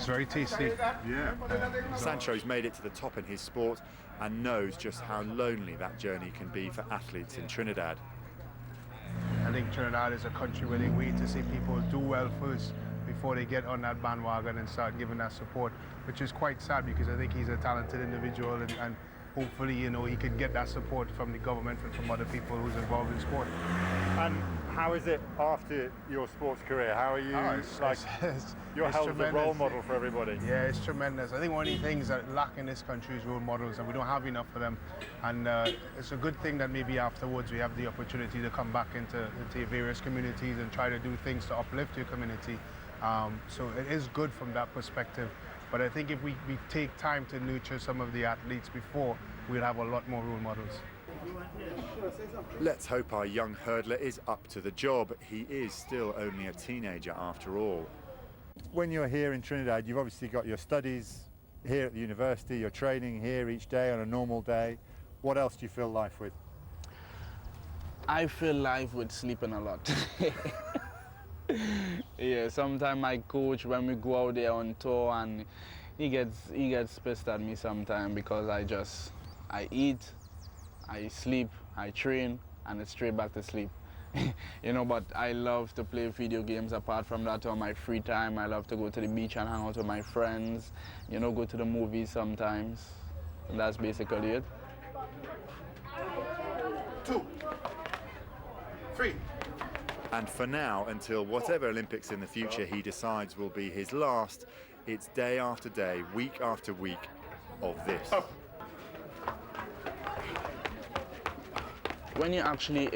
It's very tasty. Yeah. Sancho's made it to the top in his sport and knows just how lonely that journey can be for athletes in Trinidad. I think Trinidad is a country where they wait to see people do well first before they get on that bandwagon and start giving that support, which is quite sad because I think he's a talented individual and hopefully, you know, he can get that support from the government and from other people who's involved in sport. And how is it after your sports career? How are you? You're held as a role model for everybody. Yeah, it's tremendous. I think one of the things that lack in this country is role models, and we don't have enough of them. And it's a good thing that maybe afterwards we have the opportunity to come back into various communities and try to do things to uplift your community. So it is good from that perspective. But I think if we take time to nurture some of the athletes before, we'll have a lot more role models. Let's hope our young hurdler is up to the job. He is still only a teenager after all. When you're here in Trinidad, you've obviously got your studies here at the university, you're training here each day on a normal day. What else do you fill life with? I fill life with sleeping a lot. Yeah, sometimes my coach, when we go out there on tour, and he gets pissed at me sometimes because I eat, I sleep, I train, and it's straight back to sleep. You know, but I love to play video games. Apart from that, on my free time, I love to go to the beach and hang out with my friends, you know, go to the movies sometimes. And that's basically it. 2, 3. And for now, until whatever Olympics in the future he decides will be his last, it's day after day, week after week of this. When you're actually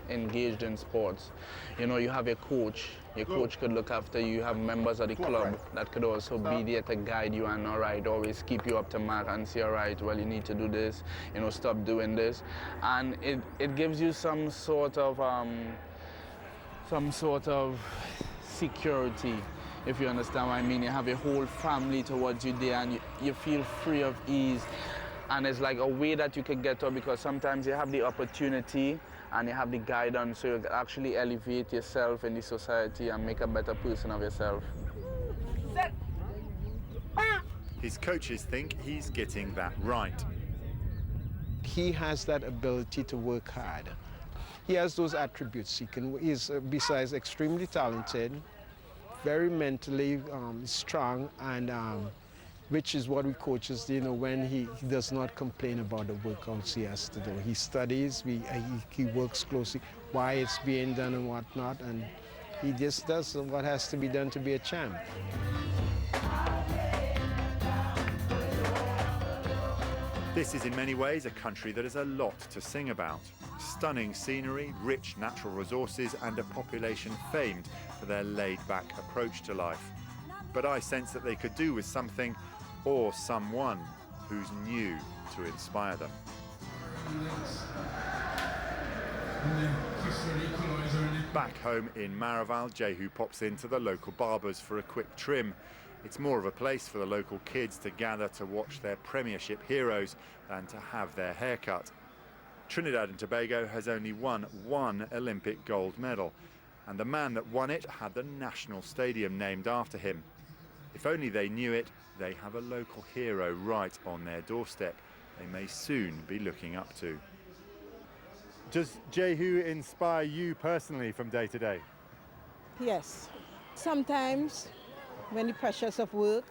engaged in sports, you know, you have a coach. Your coach could look after you. You have members of the club that could also be there to guide you and, all right, always keep you up to mark and say, all right, well, you need to do this, you know, stop doing this. And it gives you some sort of security, if you understand what I mean. You have a whole family towards you there, and you feel free of ease. And it's like a way that you can get up, because sometimes you have the opportunity and you have the guidance, so you can actually elevate yourself in the society and make a better person of yourself. His coaches think he's getting that right. He has that ability to work hard. He has those attributes. He's besides extremely talented, very mentally strong, and which is what we coaches, you know, when he does not complain about the workouts he has to do. He studies, he works closely, why it's being done and whatnot, and he just does what has to be done to be a champ. This is in many ways a country that has a lot to sing about. Stunning scenery, rich natural resources, and a population famed for their laid-back approach to life. But I sense that they could do with something or someone who's new to inspire them. Back home in Maraval, Jehue pops into the local barbers for a quick trim. It's more of a place for the local kids to gather to watch their Premiership heroes than to have their hair cut. Trinidad and Tobago has only won one Olympic gold medal, and the man that won it had the national stadium named after him. If only they knew it, they have a local hero right on their doorstep they may soon be looking up to. Does Jehue inspire you personally from day to day? Yes. Sometimes when the pressures of work,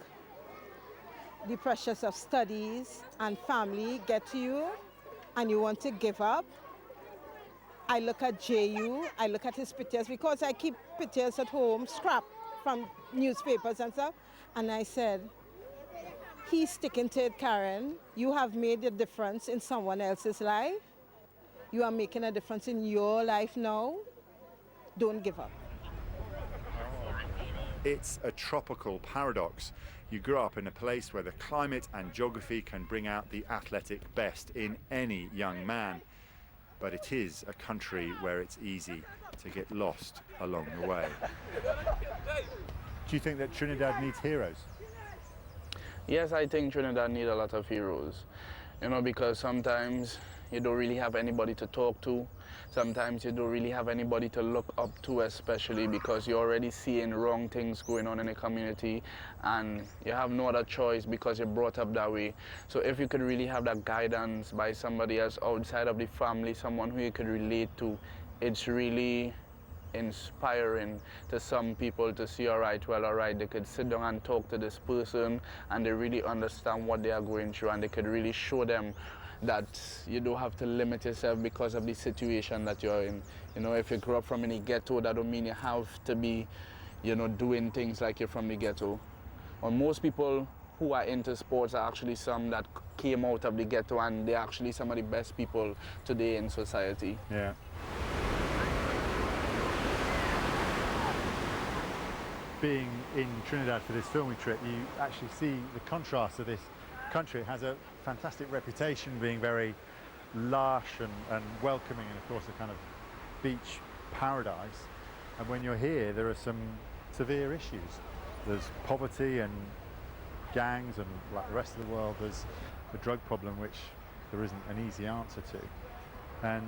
the pressures of studies and family get to you and you want to give up, I look at Jehue, I look at his pictures, because I keep pictures at home, scrap from newspapers and stuff, and I said, he's sticking to it, Karen. You have made a difference in someone else's life. You are making a difference in your life now. Don't give up. It's a tropical paradox. You grow up in a place where the climate and geography can bring out the athletic best in any young man. But it is a country where it's easy to get lost along the way. Do you think that Trinidad needs heroes? Yes, I think Trinidad needs a lot of heroes. You know, because sometimes you don't really have anybody to talk to. sometimes you don't really have anybody to look up to, especially because you're already seeing wrong things going on in the community and you have no other choice because you're brought up that way. So if you could really have that guidance by somebody else outside of the family, someone who you could relate to, it's really inspiring to some people to see, all right, they could sit down and talk to this person and they really understand what they are going through, and they could really show them that you don't have to limit yourself because of the situation that you're in. You know, if you grew up from in a ghetto, that don't mean you have to be, you know, doing things like you're from the ghetto. Or most people who are into sports are actually some that came out of the ghetto, and they're actually some of the best people today in society. Yeah. Being in Trinidad for this filming trip, you actually see the contrast of this country. It has a fantastic reputation being very lush and welcoming, and of course a kind of beach paradise. And when you're here, there are some severe issues. There's poverty and gangs, and like the rest of the world, there's a drug problem which there isn't an easy answer to. And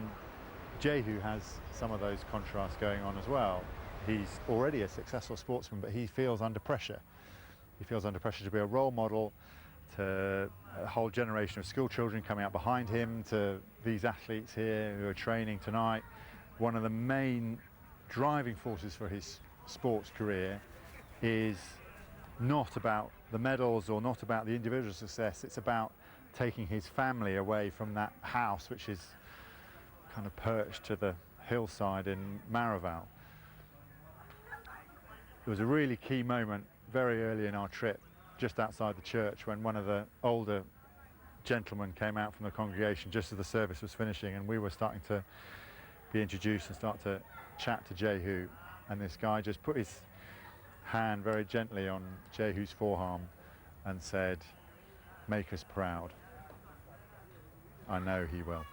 Jehue has some of those contrasts going on as well. He's already a successful sportsman, but he feels under pressure. He feels under pressure to be a role model to a whole generation of school children coming out behind him, to these athletes here who are training tonight. One of the main driving forces for his sports career is not about the medals or not about the individual success. It's about taking his family away from that house which is kind of perched to the hillside in Maraval. There was a really key moment very early in our trip, just outside the church, when one of the older gentlemen came out from the congregation just as the service was finishing, and we were starting to be introduced and start to chat to Jehue, and this guy just put his hand very gently on Jehu's forearm and said, "Make us proud." I know he will.